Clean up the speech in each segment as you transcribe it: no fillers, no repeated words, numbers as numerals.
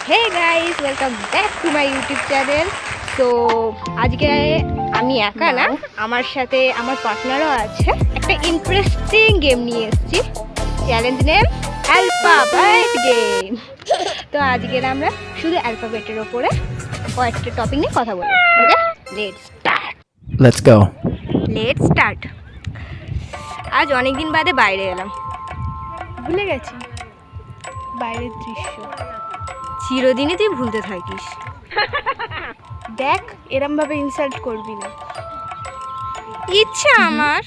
Hey guys, welcome back to my YouTube channel. তো আজকে আমি একা না, আমার সাথে আমার পার্টনারও আছে। একটা ইন্টারেস্টিং গেম নিয়ে এসেছি। Challenge name alphabet game. তো আজকের আমরা শুধু অ্যালফাবেটের ওপরে কয়েকটা টপিক নিয়ে কথা বলবো। ওকে, Let's go. Let's start. আজ অনেক দিন বাদে বাইরে এলাম। ভুলে গেছি বাইরের দৃশ্য। চিরদিনই তুই ভুলতে থাকিস। দেখ, এরম ভাবে ইনসাল্ট করবি না। ইচ্ছা আমার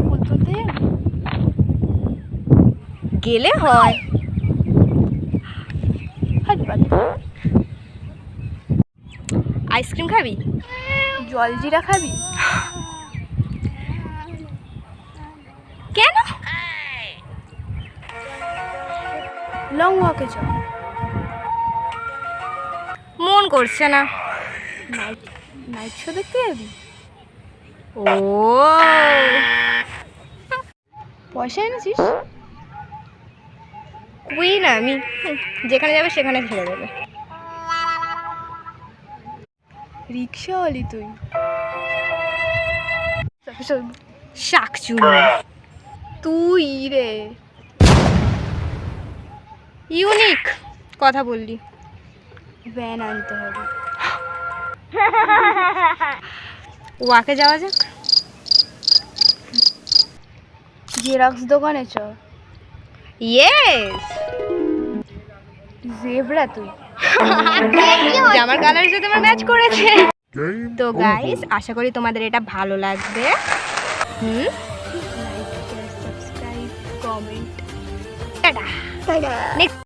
ফুল তুলতে যাবি? গেলে হয়। হাট বাদ। আইসক্রিম খাবি? জলজিরা খাবি? কেন? লং ওয়াকে চল। মন করছে না। নাইট নাইট শো দেখতে যাবি? ও, পয়সা এনেছিস? কুইন আমি, যেখানে যাবে সেখানে ছেড়ে দেবে। রিক্সাওয়ালি তুই। শাক চুরি। তুই রে। ইউনিক কথা বললি। ভ্যান আনতে হবে। ওয়াকে যাওয়া যাক। জেরক্স দোকানে চ। ইয়েস। জেব্রা তুই। জামার কালার সাথে আমার ম্যাচ করেছে। তো গাইস, আশা করি তোমাদের এটা ভালো লাগবে। Like, share, subscribe, comment. Tata. Next